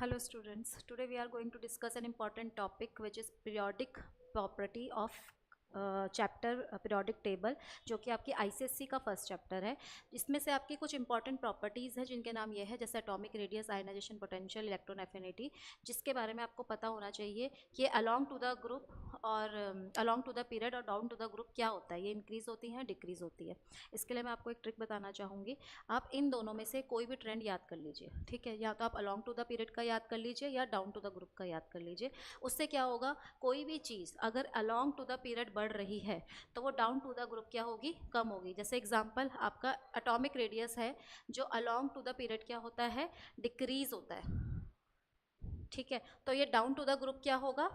Hello students, today we are going to discuss an important topic which is periodic property of chapter periodic table, जो कि आपकी ICSC का first chapter है। इसमें से आपकी कुछ इंपॉर्टेंट प्रॉपर्टीज़ हैं जिनके नाम ये है, जैसे atomic radius, ionization potential, electron affinity, जिसके बारे में आपको पता होना चाहिए कि अलोंग टू द ग्रुप और अलोंग टू द पीरियड और डाउन टू द ग्रुप क्या होता है, ये इंक्रीज़ होती हैं डिक्रीज़ होती है। इसके लिए मैं आपको एक ट्रिक बताना चाहूँगी। आप इन दोनों में से कोई भी ट्रेंड याद कर लीजिए, ठीक है। या तो आप अलोंग टू द पीरियड का याद कर लीजिए या डाउन टू द ग्रुप का याद कर लीजिए। उससे क्या होगा, कोई भी चीज़ अगर अलोंग टू द पीरियड बढ़ रही है तो वो डाउन टू द ग्रुप क्या होगी, कम होगी। जैसे एग्जांपल आपका एटॉमिक रेडियस है, जो अलोंग टू द पीरियड क्या होता है, डिक्रीज होता है, ठीक है। तो ये डाउन टू द ग्रुप क्या होगा,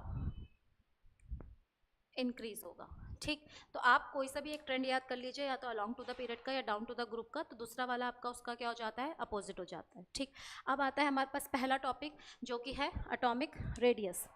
इंक्रीज होगा, ठीक। तो आप कोई सा भी एक ट्रेंड याद कर लीजिए, या तो अलोंग टू द पीरियड का या डाउन टू द ग्रुप का, तो दूसरा वाला आपका उसका क्या हो जाता है, अपोजिट हो जाता है, ठीक। अब आता है हमारे पास पहला टॉपिक, जो कि है एटॉमिक रेडियस।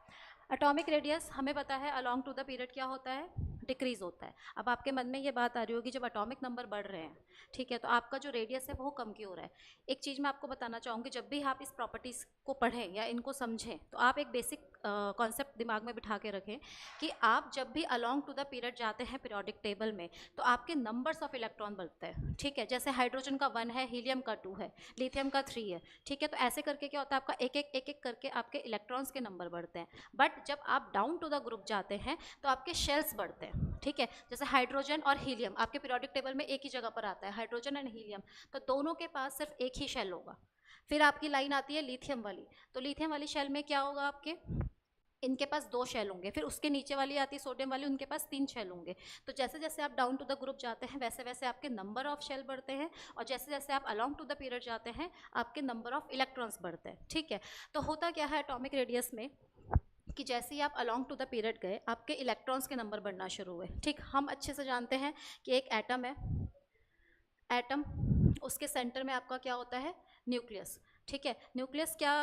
एटॉमिक रेडियस हमें पता है अलोंग टू द पीरियड क्या होता है, डिक्रीज होता है। अब आपके मन में ये बात आ रही होगी, जब एटॉमिक नंबर बढ़ रहे हैं, ठीक है, तो आपका जो रेडियस है वो कम क्यों हो रहा है। एक चीज़ मैं आपको बताना चाहूँगी, जब भी आप इस प्रॉपर्टीज़ को पढ़ें या इनको समझें, तो आप एक बेसिक कॉन्सेप्ट दिमाग में बिठा के रखें कि आप जब भी अलोंग टू द पीरियड जाते हैं पीरियोडिक टेबल में, तो आपके नंबर्स ऑफ इलेक्ट्रॉन बढ़ते हैं, ठीक है। जैसे हाइड्रोजन का 1 है, हीलियम का 2 है, लिथियम का 3 है, ठीक है। तो ऐसे करके क्या होता है, आपका एक एक करके आपके इलेक्ट्रॉन्स के नंबर बढ़ते हैं। बट जब आप डाउन टू द ग्रुप जाते हैं तो आपके शेल्स बढ़ते हैं, ठीक है। जैसे हाइड्रोजन और हीलियम आपके पीरियोडिक टेबल में एक ही जगह पर आता है, हाइड्रोजन एंड हीलियम, तो दोनों के पास सिर्फ एक ही शेल होगा। फिर आपकी लाइन आती है लिथियम वाली, तो लिथियम वाली शेल में क्या होगा, आपके इनके पास 2 शेल होंगे। फिर उसके नीचे वाली आती है सोडियम वाली, उनके पास 3 शेल होंगे। तो जैसे जैसे आप डाउन टू द ग्रुप जाते हैं, वैसे वैसे आपके नंबर ऑफ शेल बढ़ते हैं, और जैसे जैसे आप अलोंग टू द पीरियड जाते हैं, आपके नंबर ऑफ इलेक्ट्रॉन्स बढ़ते हैं, ठीक है। तो होता क्या है एटॉमिक रेडियस में, कि जैसे ही आप अलोंग टू द पीरियड गए, आपके इलेक्ट्रॉन्स के नंबर बढ़ना शुरू हुए, ठीक। हम अच्छे से जानते हैं कि एक एटम है, एटम, उसके सेंटर में आपका क्या होता है, न्यूक्लियस, ठीक है। न्यूक्लियस क्या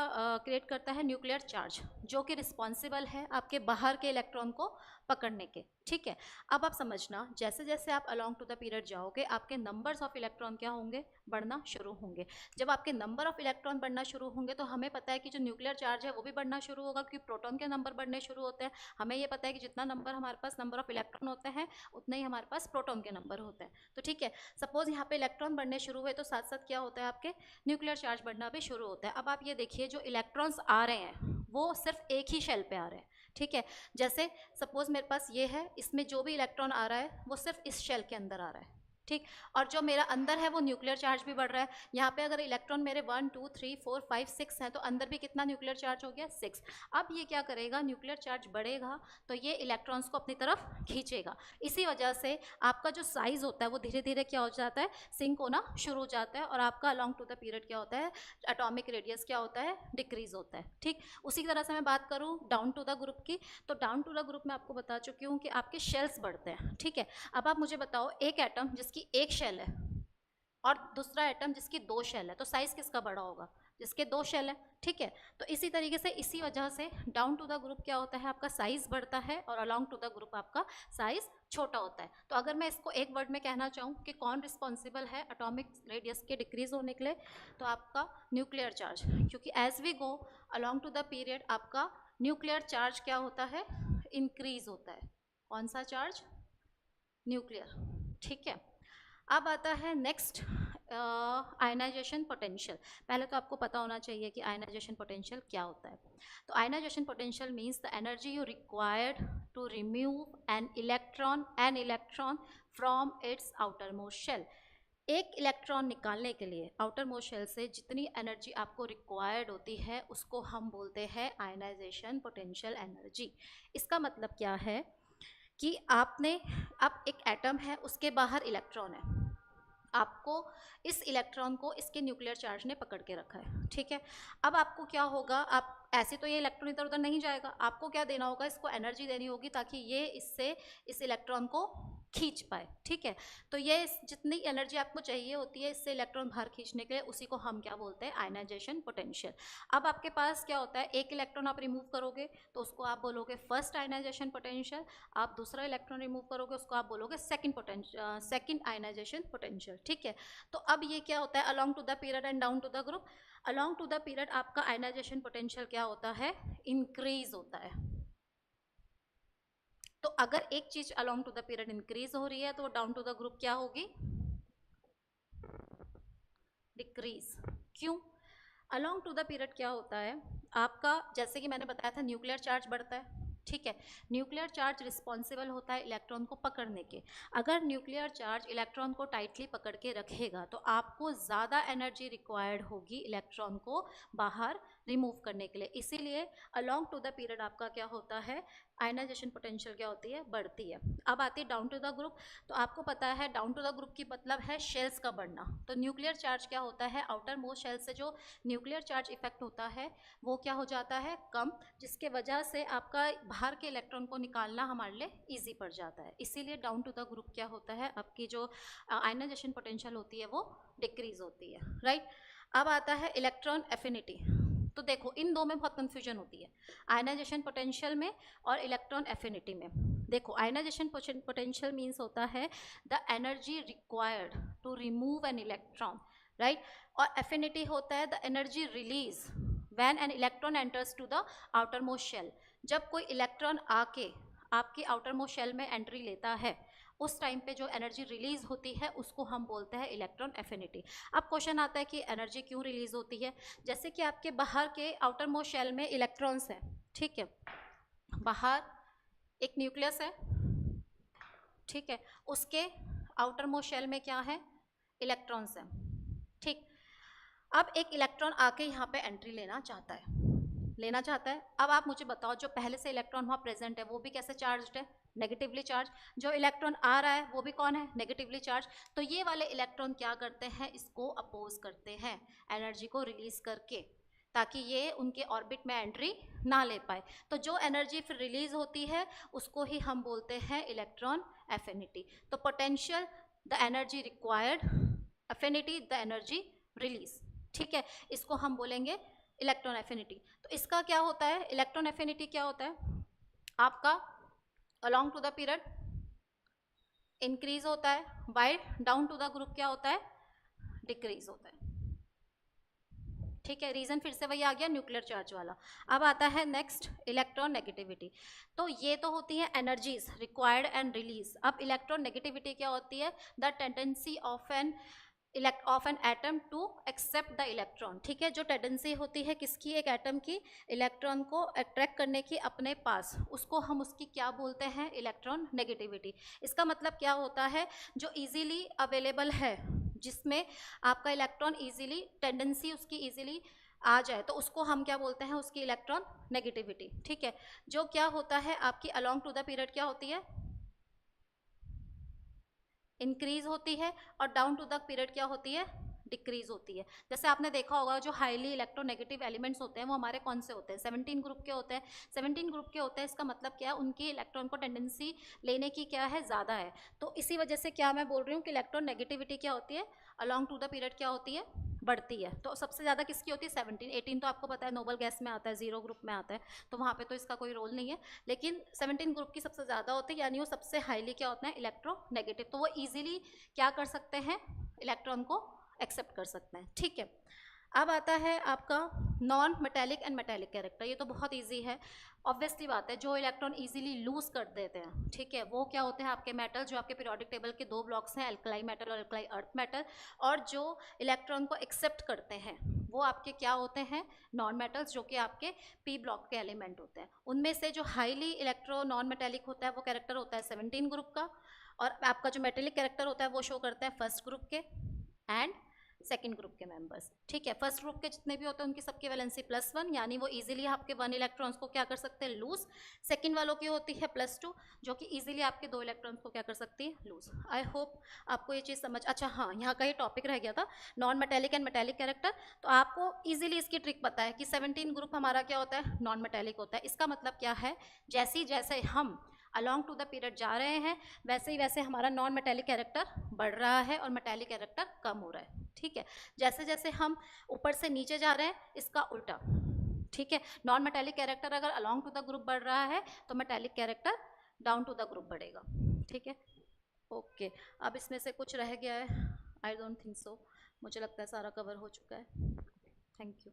क्रिएट करता है, न्यूक्लियर चार्ज, जो कि रिस्पॉन्सिबल है आपके बाहर के इलेक्ट्रॉन को पकड़ने के, ठीक है। अब आप समझना, जैसे जैसे आप अलोंग टू द पीरियड जाओगे, आपके नंबर्स ऑफ इलेक्ट्रॉन क्या होंगे, बढ़ना शुरू होंगे। जब आपके नंबर ऑफ इलेक्ट्रॉन बढ़ना शुरू होंगे, तो हमें पता है कि जो न्यूक्लियर चार्ज है वो भी बढ़ना शुरू होगा, क्योंकि प्रोटॉन के नंबर बढ़ने शुरू होते हैं। हमें ये पता है कि जितना नंबर हमारे पास नंबर ऑफ इलेक्ट्रॉन होते हैं, उतना ही हमारे पास प्रोटॉन के नंबर होते हैं, तो ठीक है। सपोज यहाँ पे इलेक्ट्रॉन बढ़ने शुरू हुए, तो साथ साथ क्या होता है, आपके न्यूक्लियर चार्ज बढ़ना भी शुरू होता है। अब आप ये देखिए, जो इलेक्ट्रॉन्स आ रहे हैं वो सिर्फ एक ही शेल पे आ रहे हैं, ठीक है। जैसे सपोज मेरे पास ये है, इसमें जो भी इलेक्ट्रॉन आ रहा है वो सिर्फ इस शेल के अंदर आ रहा है, ठीक। और जो मेरा अंदर है वो न्यूक्लियर चार्ज भी बढ़ रहा है। यहाँ पे अगर इलेक्ट्रॉन मेरे 1 2 3 4 5 6 हैं, तो अंदर भी कितना न्यूक्लियर चार्ज हो गया, 6। अब ये क्या करेगा, न्यूक्लियर चार्ज बढ़ेगा तो ये इलेक्ट्रॉन्स को अपनी तरफ खींचेगा। इसी वजह से आपका जो साइज होता है वो धीरे धीरे क्या हो जाता है, सिंक होना शुरू हो जाता है, और आपका अलोंग टू द पीरियड क्या होता है, एटॉमिक रेडियस क्या होता है, डिक्रीज होता है, ठीक। उसी तरह से मैं बात करूँ डाउन टू द ग्रुप की, तो डाउन टू द ग्रुप में आपको बता चुकी हूँ कि आपके शेल्स बढ़ते हैं, ठीक है। अब आप मुझे बताओ, एक एटम जिसकी एक शेल है और दूसरा एटम जिसकी 2 शेल है, तो साइज किसका बड़ा होगा, जिसके 2 शेल है, ठीक है। तो इसी तरीके से, इसी वजह से डाउन टू द ग्रुप क्या होता है, आपका साइज बढ़ता है, और अलोंग टू द ग्रुप आपका साइज छोटा होता है। तो अगर मैं इसको एक वर्ड में कहना चाहूँ कि कौन रिस्पॉन्सिबल है एटॉमिक रेडियस के डिक्रीज होने के लिए, तो आपका न्यूक्लियर चार्ज, क्योंकि as we go along to the period आपका न्यूक्लियर चार्ज क्या होता है, इंक्रीज होता है। कौन सा चार्ज, न्यूक्लियर, ठीक है। अब आता है नेक्स्ट, आयनाइजेशन पोटेंशियल। पहले तो आपको पता होना चाहिए कि आयनाइजेशन पोटेंशियल क्या होता है। तो ionization potential means the energy you required to remove an electron from its outermost shell. एक इलेक्ट्रॉन निकालने के लिए आउटर मोस्ट शेल से जितनी एनर्जी आपको रिक्वायर्ड होती है, उसको हम बोलते हैं आयनाइजेशन पोटेंशियल एनर्जी। इसका मतलब क्या है कि आपने, अब एक एटम है, उसके बाहर इलेक्ट्रॉन है, आपको इस इलेक्ट्रॉन को इसके न्यूक्लियर चार्ज ने पकड़ के रखा है, ठीक है। अब आपको क्या होगा, आप ऐसे तो ये इलेक्ट्रॉन इधर उधर नहीं जाएगा, आपको क्या देना होगा, इसको एनर्जी देनी होगी ताकि ये इससे इस इलेक्ट्रॉन को खींच पाए, ठीक है। तो ये जितनी एनर्जी आपको चाहिए होती है इससे इलेक्ट्रॉन बाहर खींचने के लिए, उसी को हम क्या बोलते हैं, आयनाइजेशन पोटेंशियल। अब आपके पास क्या होता है, एक इलेक्ट्रॉन आप रिमूव करोगे तो उसको आप बोलोगे फर्स्ट आयनाइजेशन पोटेंशियल, आप दूसरा इलेक्ट्रॉन रिमूव करोगे उसको आप बोलोगे सेकंड आयनाइजेशन पोटेंशियल, ठीक है। तो अब ये क्या होता है, along to the period and down to the group, along to the period आपका आयनाइजेशन पोटेंशियल क्या होता है, इंक्रीज होता है। तो अगर एक चीज along to the period increase हो रही है तो डाउन टू द ग्रुप क्या होगी, डिक्रीज। क्यों, अलोंग टू द पीरियड क्या होता है आपका, जैसे कि मैंने बताया था न्यूक्लियर चार्ज बढ़ता है, ठीक है। न्यूक्लियर चार्ज रिस्पॉन्सिबल होता है इलेक्ट्रॉन को पकड़ने के। अगर न्यूक्लियर चार्ज इलेक्ट्रॉन को टाइटली पकड़ के रखेगा तो आपको ज़्यादा एनर्जी रिक्वायर्ड होगी इलेक्ट्रॉन को बाहर रिमूव करने के लिए, इसीलिए अलोंग टू द पीरियड आपका क्या होता है, आयनाइजेशन पोटेंशियल क्या होती है, बढ़ती है। अब आती है डाउन टू द ग्रुप, तो आपको पता है डाउन टू द ग्रुप की मतलब है शेल्स का बढ़ना। तो न्यूक्लियर चार्ज क्या होता है, आउटर मोस्ट शेल से जो न्यूक्लियर चार्ज इफेक्ट होता है वो क्या हो जाता है, कम, जिसके वजह से आपका बाहर के इलेक्ट्रॉन को निकालना हमारे लिए ईजी पड़ जाता है। इसीलिए डाउन टू द ग्रुप क्या होता है, आपकी जो आयनाइजेशन पोटेंशियल होती है वो डिक्रीज होती है, राइट। अब आता है इलेक्ट्रॉन एफिनिटी। तो देखो इन दो में बहुत कंफ्यूजन होती है, आयनाइजेशन पोटेंशियल में और इलेक्ट्रॉन एफिनिटी में। देखो आयनाइजेशन पोटेंशियल मीन्स होता है the energy required to remove an electron, right. और एफिनिटी होता है the energy release when an electron enters to the outermost shell. जब कोई इलेक्ट्रॉन आके आपके आउटर मोस्ट शेल में एंट्री लेता है उस टाइम पे जो एनर्जी रिलीज होती है उसको हम बोलते हैं इलेक्ट्रॉन एफिनिटी। अब क्वेश्चन आता है कि एनर्जी क्यों रिलीज होती है, जैसे कि आपके बाहर के आउटर मोस्ट शेल में इलेक्ट्रॉन्स हैं, ठीक है, बाहर एक न्यूक्लियस है, ठीक है, उसके आउटर मोस्ट शेल में क्या है, इलेक्ट्रॉन्स हैं, ठीक। अब एक इलेक्ट्रॉन आके यहाँ पे एंट्री लेना चाहता है। अब आप मुझे बताओ जो पहले से इलेक्ट्रॉन वहाँ प्रेजेंट है वो भी कैसे चार्ज्ड है, नेगेटिवली चार्ज। जो इलेक्ट्रॉन आ रहा है वो भी कौन है, नेगेटिवली चार्ज। तो ये वाले इलेक्ट्रॉन क्या करते हैं, इसको अपोज करते हैं एनर्जी को रिलीज करके, ताकि ये उनके ऑर्बिट में एंट्री ना ले पाए। तो जो एनर्जी फिर रिलीज होती है उसको ही हम बोलते हैं इलेक्ट्रॉन एफिनिटी। तो potential the energy required, affinity the energy release, ठीक है, इसको हम बोलेंगे इलेक्ट्रॉन एफिनिटी। तो इसका क्या होता है, इलेक्ट्रॉन एफिनिटी क्या होता है आपका, along to the period increase होता है, while down to the group क्या होता है, डिक्रीज होता है, ठीक है। रीजन फिर से वही आ गया, न्यूक्लियर चार्ज वाला। अब आता है नेक्स्ट इलेक्ट्रॉन नेगेटिविटी। तो ये तो होती है एनर्जीज रिक्वायर्ड एंड रिलीज। अब इलेक्ट्रॉन नेगेटिविटी क्या होती है, the tendency of an atom to accept the electron, ठीक है। जो टेंडेंसी होती है किसकी, एक एटम की, इलेक्ट्रॉन को अट्रैक्ट करने की अपने पास, उसको हम उसकी क्या बोलते हैं, इलेक्ट्रॉन नेगेटिविटी। इसका मतलब क्या होता है, जो इजीली अवेलेबल है, जिसमें आपका इलेक्ट्रॉन इजीली, टेंडेंसी उसकी इजीली आ जाए, तो उसको हम क्या बोलते हैं, उसकी इलेक्ट्रॉन नेगेटिविटी, ठीक है। जो क्या होता है आपकी अलोंग टू द पीरियड क्या होती है, इंक्रीज होती है, और डाउन टू द पीरियड क्या होती है, डिक्रीज होती है। जैसे आपने देखा होगा जो हाईली इलेक्ट्रोनेगेटिव एलिमेंट्स होते हैं वो हमारे कौन से होते हैं, 17 ग्रुप के होते हैं। 17 ग्रुप के होते हैं, इसका मतलब क्या है, उनकी इलेक्ट्रॉन को टेंडेंसी लेने की क्या है, ज़्यादा है। तो इसी वजह से क्या मैं बोल रही हूँ कि इलेक्ट्रॉन नेगेटिविटी क्या होती है, अलॉन्ग टू द पीरियड क्या होती है, बढ़ती है। तो सबसे ज़्यादा किसकी होती है, 17। 18 तो आपको पता है नोबल गैस में आता है, जीरो ग्रुप में आता है, तो वहाँ पे तो इसका कोई रोल नहीं है। लेकिन 17 ग्रुप की सबसे ज़्यादा होती है, यानी वो सबसे हाईली क्या होता है, इलेक्ट्रोनेगेटिव। तो वो ईजिली क्या कर सकते हैं, इलेक्ट्रॉन को एक्सेप्ट कर सकते हैं, ठीक है। अब आता है आपका non metallic and metallic character. ये तो बहुत इजी है, ऑब्वियसली बात है। जो इलेक्ट्रॉन इजीली लूज कर देते हैं, ठीक है, वो क्या होते हैं आपके मेटल, जो आपके पीरियोडिक टेबल के 2 ब्लॉक्स हैं, अल्कलाई मेटल और अल्कलाई अर्थ मेटल। और जो इलेक्ट्रॉन को एक्सेप्ट करते हैं वो आपके क्या होते हैं, नॉन मेटल्स, जो कि आपके पी ब्लॉक के एलिमेंट होते हैं। उनमें से जो हाईली इलेक्ट्रो नॉन मेटेलिक होता है वो कैरेक्टर होता है 17 ग्रुप का, और आपका जो मेटेलिक कैरेक्टर होता है वो शो करता है फर्स्ट ग्रुप के एंड सेकंड ग्रुप के मेंबर्स, ठीक है। फर्स्ट ग्रुप के जितने भी होते हैं उनकी सबकी वैलेंसी +1, यानी वो इजीली आपके 1 इलेक्ट्रॉन्स को क्या कर सकते हैं, लूज। सेकंड वालों की होती है +2, जो कि इजीली आपके 2 इलेक्ट्रॉन्स को क्या कर सकती है, लूज। आई होप आपको ये चीज़ समझ, अच्छा हाँ, यहाँ का ये टॉपिक रह गया था, non metallic and metallic character. तो आपको इजीली इसकी ट्रिक पता है कि 17 ग्रुप हमारा क्या होता है, नॉन मेटेलिक होता है। इसका मतलब क्या है, जैसे हम अलॉन्ग टू द पीरियड जा रहे हैं वैसे ही वैसे हमारा नॉन मेटेलिक कैरेक्टर बढ़ रहा है और मेटेलिक कैरेक्टर कम हो रहा है, ठीक है। जैसे जैसे हम ऊपर से नीचे जा रहे हैं इसका उल्टा, ठीक है। नॉन मेटेलिक कैरेक्टर अगर अलॉन्ग टू द ग्रुप बढ़ रहा है तो metallic character down to the group बढ़ेगा, ठीक है। ओके, अब इसमें से कुछ रह गया है, आई डोंट थिंक सो, मुझे लगता है सारा कवर हो चुका है। Thank you.